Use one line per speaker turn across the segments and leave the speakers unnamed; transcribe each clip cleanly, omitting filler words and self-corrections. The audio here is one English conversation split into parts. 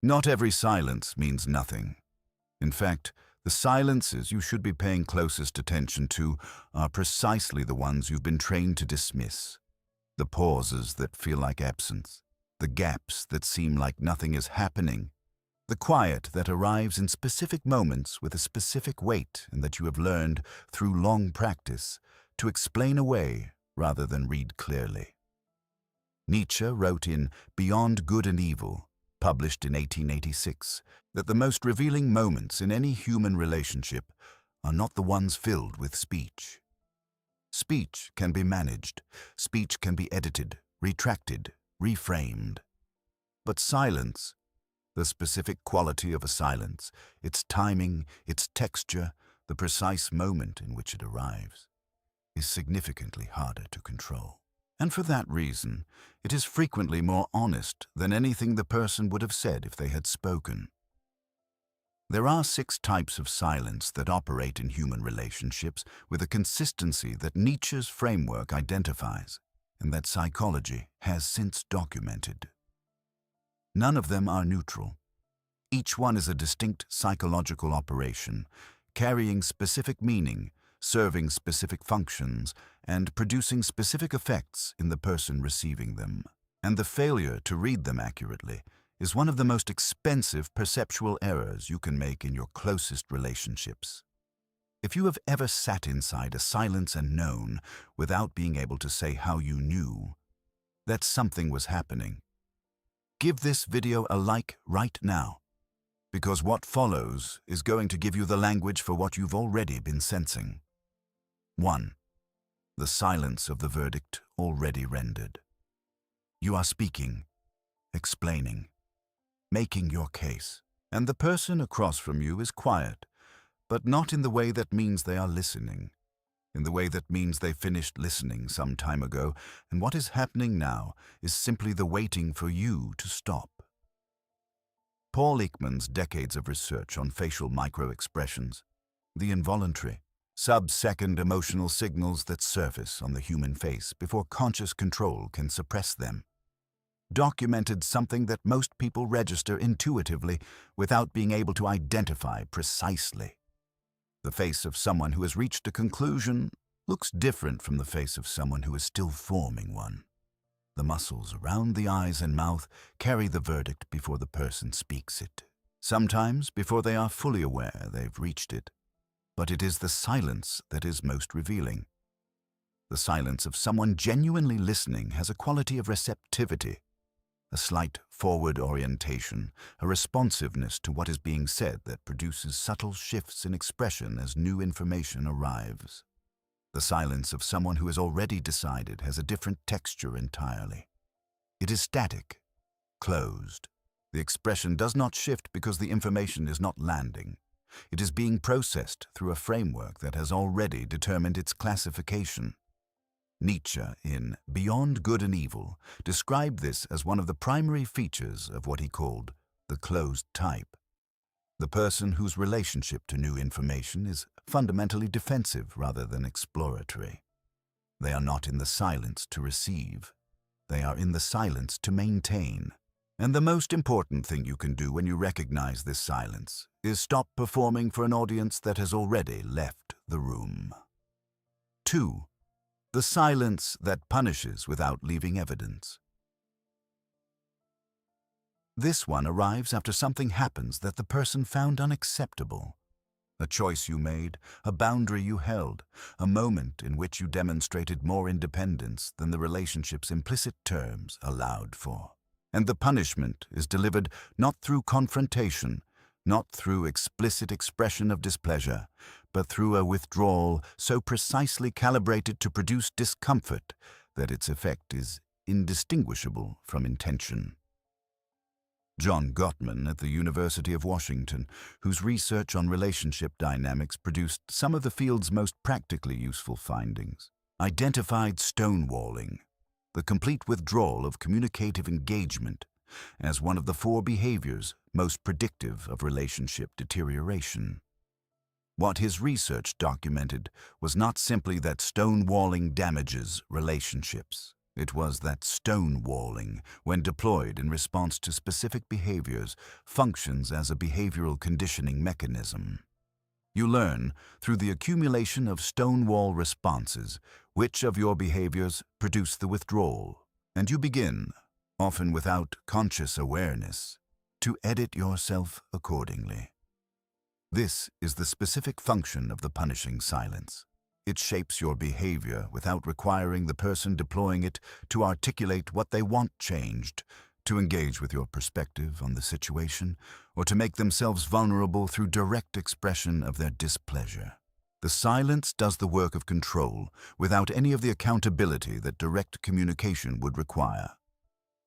Not every silence means nothing. In fact, the silences you should be paying closest attention to are precisely the ones you've been trained to dismiss. The pauses that feel like absence, the gaps that seem like nothing is happening, the quiet that arrives in specific moments with a specific weight and that you have learned through long practice to explain away rather than read clearly. Nietzsche wrote in Beyond Good and Evil, published in 1886, that the most revealing moments in any human relationship are not the ones filled with speech. Speech can be managed, speech can be edited, retracted, reframed. But silence, the specific quality of a silence, its timing, its texture, the precise moment in which it arrives, is significantly harder to control. And for that reason, it is frequently more honest than anything the person would have said if they had spoken. There are 6 types of silence that operate in human relationships with a consistency that Nietzsche's framework identifies and that psychology has since documented. None of them are neutral. Each one is a distinct psychological operation, carrying specific meaning, serving specific functions, and producing specific effects in the person receiving them. And the failure to read them accurately is one of the most expensive perceptual errors you can make in your closest relationships. If you have ever sat inside a silence and known, without being able to say how you knew, that something was happening, give this video a like right now, because what follows is going to give you the language for what you've already been sensing. 1. The silence of the verdict already rendered. You are speaking, explaining, making your case, and the person across from you is quiet, but not in the way that means they are listening, in the way that means they finished listening some time ago, and what is happening now is simply the waiting for you to stop. Paul Ekman's decades of research on facial micro-expressions, the involuntary, sub-second emotional signals that surface on the human face before conscious control can suppress them, documented something that most people register intuitively without being able to identify precisely. The face of someone who has reached a conclusion looks different from the face of someone who is still forming one. The muscles around the eyes and mouth carry the verdict before the person speaks it, sometimes before they are fully aware they've reached it. But it is the silence that is most revealing. The silence of someone genuinely listening has a quality of receptivity, a slight forward orientation, a responsiveness to what is being said that produces subtle shifts in expression as new information arrives. The silence of someone who has already decided has a different texture entirely. It is static, closed. The expression does not shift because the information is not landing. It is being processed through a framework that has already determined its classification. Nietzsche, in Beyond Good and Evil, described this as one of the primary features of what he called the closed type. The person whose relationship to new information is fundamentally defensive rather than exploratory. They are not in the silence to receive. They are in the silence to maintain. And the most important thing you can do when you recognize this silence is stop performing for an audience that has already left the room. 2. The silence that punishes without leaving evidence. This one arrives after something happens that the person found unacceptable. A choice you made, a boundary you held, a moment in which you demonstrated more independence than the relationship's implicit terms allowed for. And the punishment is delivered not through confrontation, not through explicit expression of displeasure, but through a withdrawal so precisely calibrated to produce discomfort that its effect is indistinguishable from intention. John Gottman at the University of Washington, whose research on relationship dynamics produced some of the field's most practically useful findings, identified stonewalling, the complete withdrawal of communicative engagement, as one of the 4 behaviors most predictive of relationship deterioration. What his research documented was not simply that stonewalling damages relationships. It was that stonewalling, when deployed in response to specific behaviors, functions as a behavioral conditioning mechanism. You learn, through the accumulation of stonewall responses, which of your behaviors produce the withdrawal, and you begin, often without conscious awareness, to edit yourself accordingly. This is the specific function of the punishing silence. It shapes your behavior without requiring the person deploying it to articulate what they want changed, to engage with your perspective on the situation, or to make themselves vulnerable through direct expression of their displeasure. The silence does the work of control without any of the accountability that direct communication would require.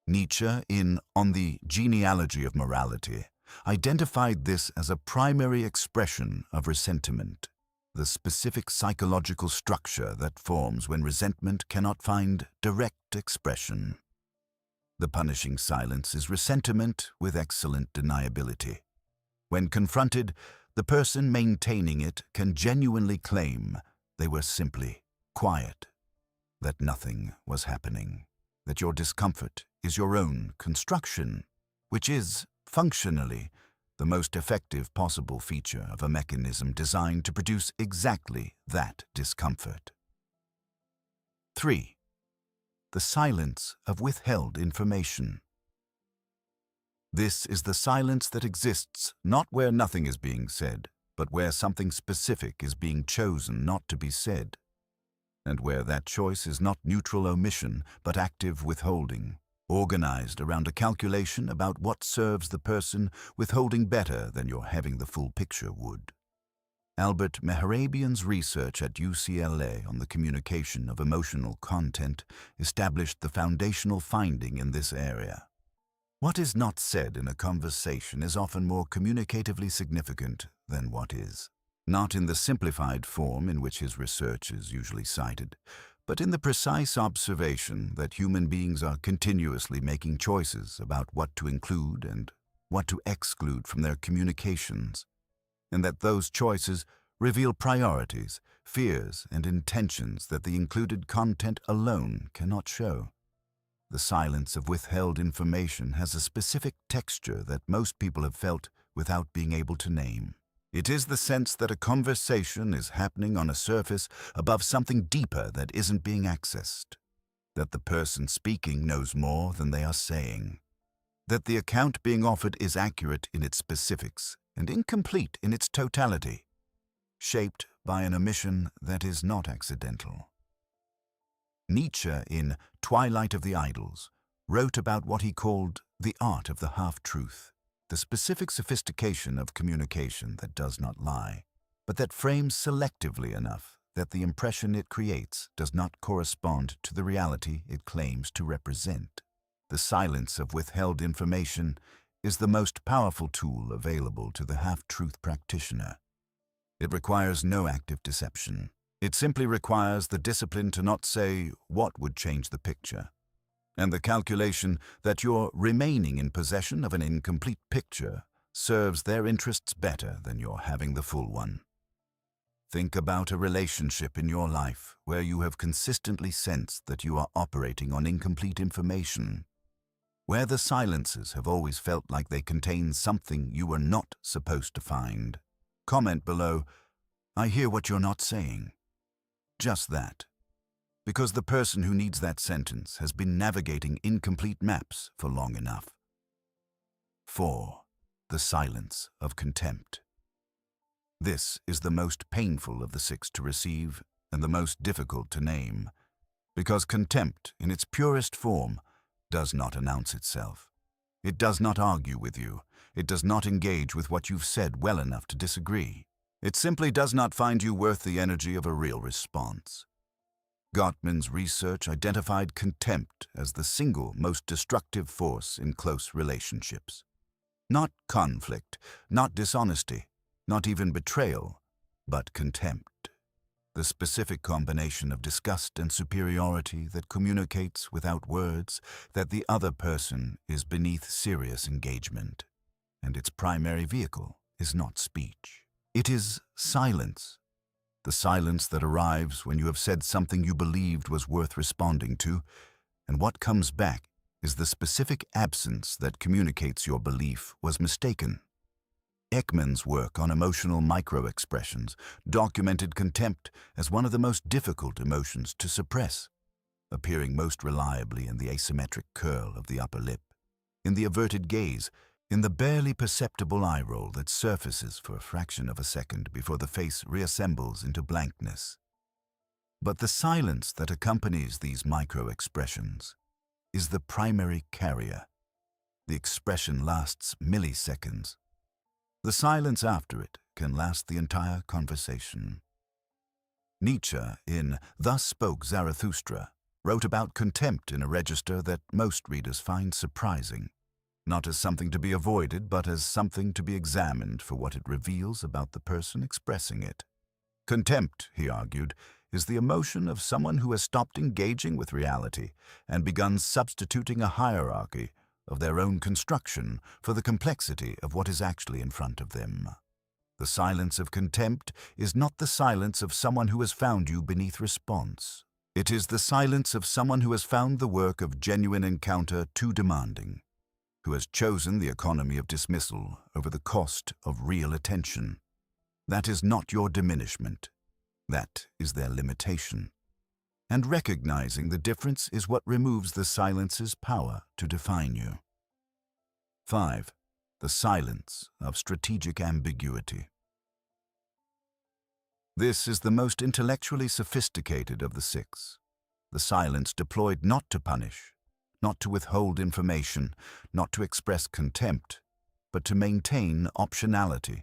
Nietzsche, in On the Genealogy of Morality, identified this as a primary expression of resentment, the specific psychological structure that forms when resentment cannot find direct expression. The punishing silence is resentment with excellent deniability. When confronted, the person maintaining it can genuinely claim they were simply quiet, that nothing was happening, that your discomfort is your own construction, which is, functionally, the most effective possible feature of a mechanism designed to produce exactly that discomfort. 3. The silence of withheld information. This is the silence that exists not where nothing is being said, but where something specific is being chosen not to be said, and where that choice is not neutral omission, but active withholding, organized around a calculation about what serves the person withholding better than your having the full picture would. Albert Mehrabian's research at UCLA on the communication of emotional content established the foundational finding in this area. What is not said in a conversation is often more communicatively significant than what is. Not in the simplified form in which his research is usually cited, but in the precise observation that human beings are continuously making choices about what to include and what to exclude from their communications, and that those choices reveal priorities, fears, and intentions that the included content alone cannot show. The silence of withheld information has a specific texture that most people have felt without being able to name. It is the sense that a conversation is happening on a surface above something deeper that isn't being accessed, that the person speaking knows more than they are saying, that the account being offered is accurate in its specifics and incomplete in its totality, shaped by an omission that is not accidental. Nietzsche, in Twilight of the Idols, wrote about what he called the art of the half-truth, the specific sophistication of communication that does not lie, but that frames selectively enough that the impression it creates does not correspond to the reality it claims to represent. The silence of withheld information is the most powerful tool available to the half-truth practitioner. It requires no active deception. It simply requires the discipline to not say what would change the picture, and the calculation that your remaining in possession of an incomplete picture serves their interests better than your having the full one. Think about a relationship in your life where you have consistently sensed that you are operating on incomplete information, where the silences have always felt like they contain something you were not supposed to find. Comment below, "I hear what you're not saying." Just that. Because the person who needs that sentence has been navigating incomplete maps for long enough. 4. The silence of contempt. This is the most painful of the 6 to receive and the most difficult to name, because contempt, in its purest form, does not announce itself. It does not argue with you. It does not engage with what you've said well enough to disagree. It simply does not find you worth the energy of a real response. Gottman's research identified contempt as the single most destructive force in close relationships. Not conflict, not dishonesty, not even betrayal, but contempt. The specific combination of disgust and superiority that communicates without words that the other person is beneath serious engagement, and its primary vehicle is not speech. It is silence. The silence that arrives when you have said something you believed was worth responding to, and what comes back is the specific absence that communicates your belief was mistaken. Ekman's work on emotional micro-expressions documented contempt as one of the most difficult emotions to suppress, appearing most reliably in the asymmetric curl of the upper lip, in the averted gaze, in the barely perceptible eye roll that surfaces for a fraction of a second before the face reassembles into blankness. But the silence that accompanies these micro-expressions is the primary carrier. The expression lasts milliseconds. The silence after it can last the entire conversation. Nietzsche, in Thus Spoke Zarathustra, wrote about contempt in a register that most readers find surprising, not as something to be avoided, but as something to be examined for what it reveals about the person expressing it. Contempt, he argued, is the emotion of someone who has stopped engaging with reality and begun substituting a hierarchy of their own construction for the complexity of what is actually in front of them. The silence of contempt is not the silence of someone who has found you beneath response. It is the silence of someone who has found the work of genuine encounter too demanding, who has chosen the economy of dismissal over the cost of real attention. That is not your diminishment. That is their limitation. And recognizing the difference is what removes the silence's power to define you. 5. The silence of strategic ambiguity. This is the most intellectually sophisticated of the 6. The silence deployed not to punish, not to withhold information, not to express contempt, but to maintain optionality,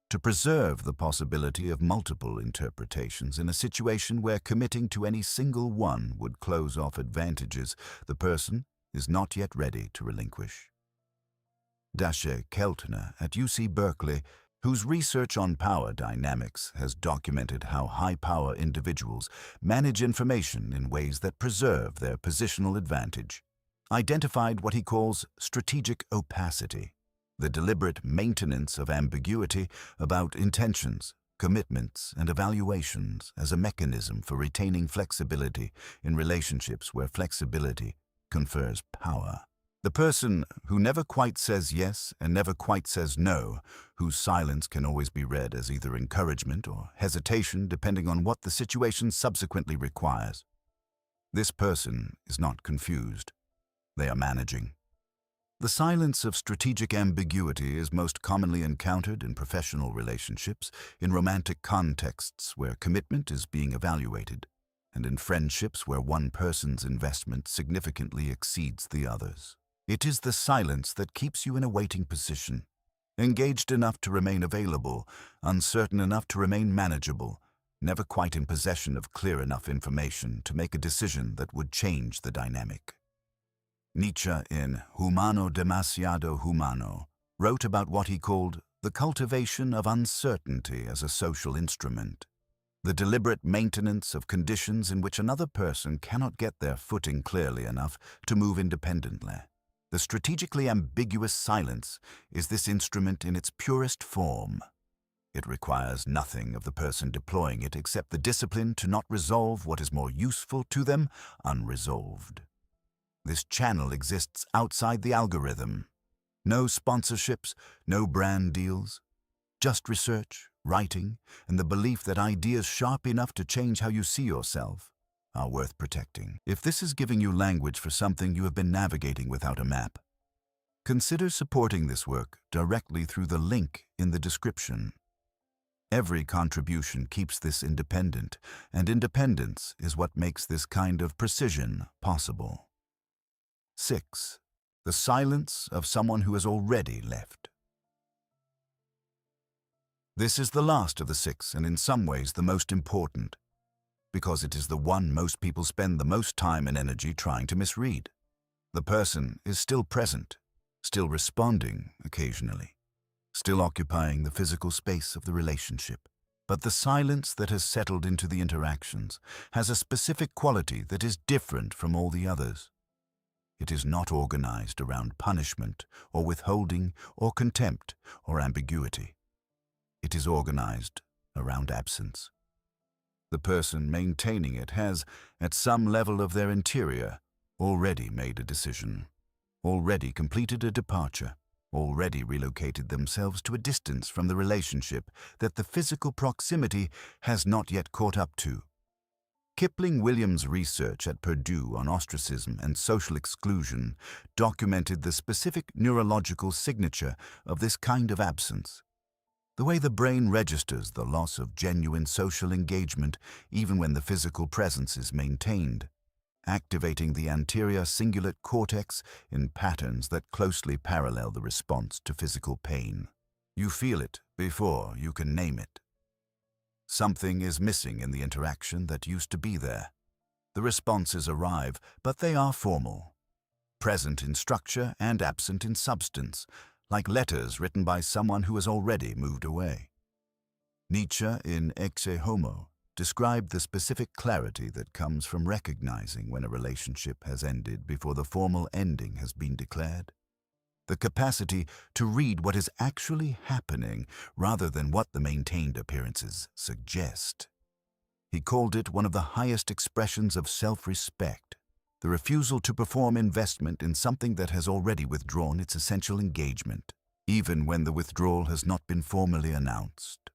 to preserve the possibility of multiple interpretations in a situation where committing to any single one would close off advantages the person is not yet ready to relinquish. Dache Keltner at UC Berkeley, whose research on power dynamics has documented how high-power individuals manage information in ways that preserve their positional advantage, identified what he calls strategic opacity, the deliberate maintenance of ambiguity about intentions, commitments, and evaluations as a mechanism for retaining flexibility in relationships where flexibility confers power. The person who never quite says yes and never quite says no, whose silence can always be read as either encouragement or hesitation depending on what the situation subsequently requires. This person is not confused. They are managing. The silence of strategic ambiguity is most commonly encountered in professional relationships, in romantic contexts where commitment is being evaluated, and in friendships where one person's investment significantly exceeds the other's. It is the silence that keeps you in a waiting position, engaged enough to remain available, uncertain enough to remain manageable, never quite in possession of clear enough information to make a decision that would change the dynamic. Nietzsche, in Humano demasiado humano, wrote about what he called the cultivation of uncertainty as a social instrument, the deliberate maintenance of conditions in which another person cannot get their footing clearly enough to move independently. The strategically ambiguous silence is this instrument in its purest form. It requires nothing of the person deploying it except the discipline to not resolve what is more useful to them unresolved. This channel exists outside the algorithm. No sponsorships, no brand deals, just research, writing, and the belief that ideas sharp enough to change how you see yourself are worth protecting. If this is giving you language for something you have been navigating without a map, consider supporting this work directly through the link in the description. Every contribution keeps this independent, and independence is what makes this kind of precision possible. 6. The silence of someone who has already left. This is the last of the 6 and in some ways the most important, because it is the one most people spend the most time and energy trying to misread. The person is still present, still responding occasionally, still occupying the physical space of the relationship. But the silence that has settled into the interactions has a specific quality that is different from all the others. It is not organized around punishment or withholding or contempt or ambiguity. It is organized around absence. The person maintaining it has, at some level of their interior, already made a decision, already completed a departure, already relocated themselves to a distance from the relationship that the physical proximity has not yet caught up to. Kipling Williams' research at Purdue on ostracism and social exclusion documented the specific neurological signature of this kind of absence. The way the brain registers the loss of genuine social engagement even when the physical presence is maintained, activating the anterior cingulate cortex in patterns that closely parallel the response to physical pain. You feel it before you can name it. Something is missing in the interaction that used to be there. The responses arrive, but they are formal, present in structure and absent in substance, like letters written by someone who has already moved away. Nietzsche, in Ecce Homo, described the specific clarity that comes from recognizing when a relationship has ended before the formal ending has been declared. The capacity to read what is actually happening rather than what the maintained appearances suggest. He called it one of the highest expressions of self-respect, the refusal to perform investment in something that has already withdrawn its essential engagement, even when the withdrawal has not been formally announced.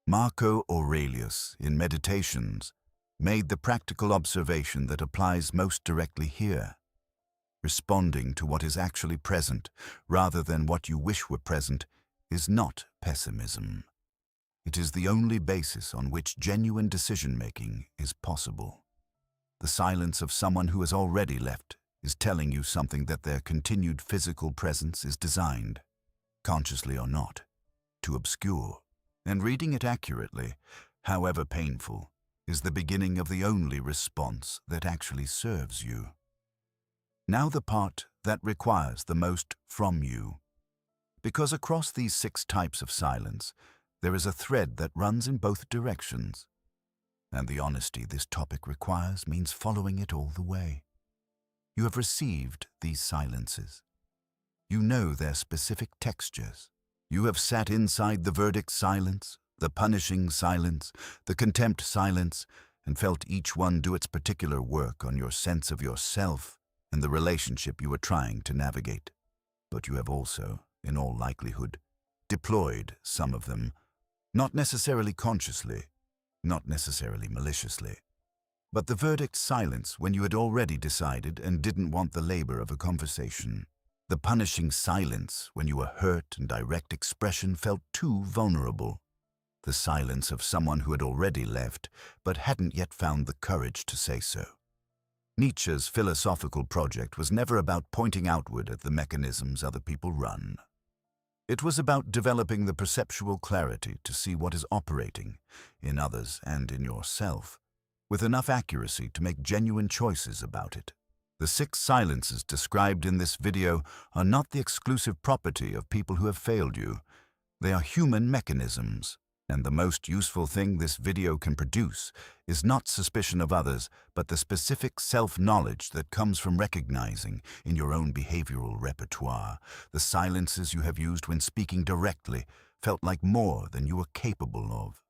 Marco Aurelius, in Meditations, made the practical observation that applies most directly here. Responding to what is actually present, rather than what you wish were present, is not pessimism. It is the only basis on which genuine decision-making is possible. The silence of someone who has already left is telling you something that their continued physical presence is designed, consciously or not, to obscure. And reading it accurately, however painful, is the beginning of the only response that actually serves you. Now the part that requires the most from you. Because across these 6 types of silence, there is a thread that runs in both directions. And the honesty this topic requires means following it all the way. You have received these silences. You know their specific textures. You have sat inside the verdict silence, the punishing silence, the contempt silence, and felt each one do its particular work on your sense of yourself and the relationship you are trying to navigate. But you have also, in all likelihood, deployed some of them, not necessarily consciously, not necessarily maliciously. But the verdict silence when you had already decided and didn't want the labor of a conversation. The punishing silence when you were hurt and direct expression felt too vulnerable. The silence of someone who had already left but hadn't yet found the courage to say so. Nietzsche's philosophical project was never about pointing outward at the mechanisms other people run. It was about developing the perceptual clarity to see what is operating in others and in yourself, with enough accuracy to make genuine choices about it. The 6 silences described in this video are not the exclusive property of people who have failed you. They are human mechanisms, and the most useful thing this video can produce is not suspicion of others, but the specific self-knowledge that comes from recognizing in your own behavioral repertoire the silences you have used when speaking directly felt like more than you were capable of.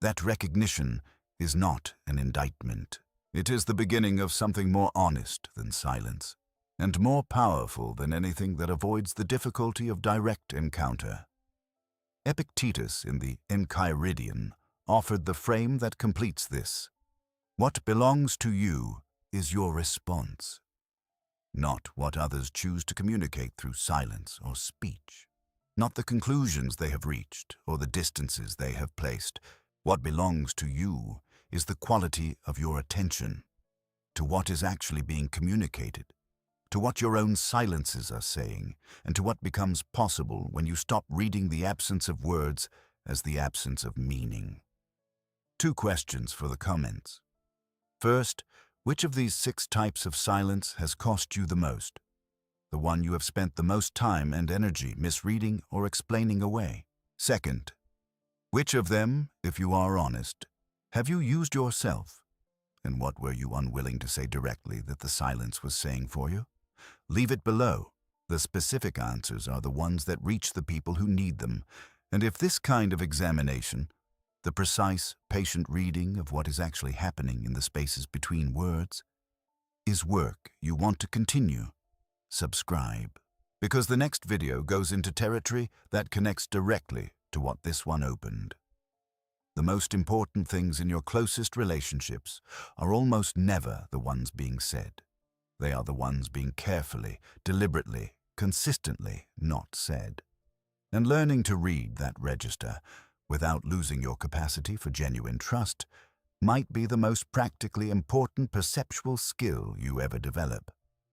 That recognition is not an indictment. It is the beginning of something more honest than silence, and more powerful than anything that avoids the difficulty of direct encounter. Epictetus in the Enchiridion offered the frame that completes this. What belongs to you is your response, not what others choose to communicate through silence or speech, not the conclusions they have reached or the distances they have placed. What belongs to you is the quality of your attention to what is actually being communicated, to what your own silences are saying, and to what becomes possible when you stop reading the absence of words as the absence of meaning. 2 questions for the comments. First, which of these 6 types of silence has cost you the most? The one you have spent the most time and energy misreading or explaining away. Second, which of them, if you are honest, have you used yourself? And what were you unwilling to say directly that the silence was saying for you? Leave it below. The specific answers are the ones that reach the people who need them. And if this kind of examination, the precise, patient reading of what is actually happening in the spaces between words, is work you want to continue, subscribe, because the next video goes into territory that connects directly to what this one opened. The most important things in your closest relationships are almost never the ones being said. They are the ones being carefully, deliberately, consistently not said. And learning to read that register without losing your capacity for genuine trust might be the most practically important perceptual skill you ever develop.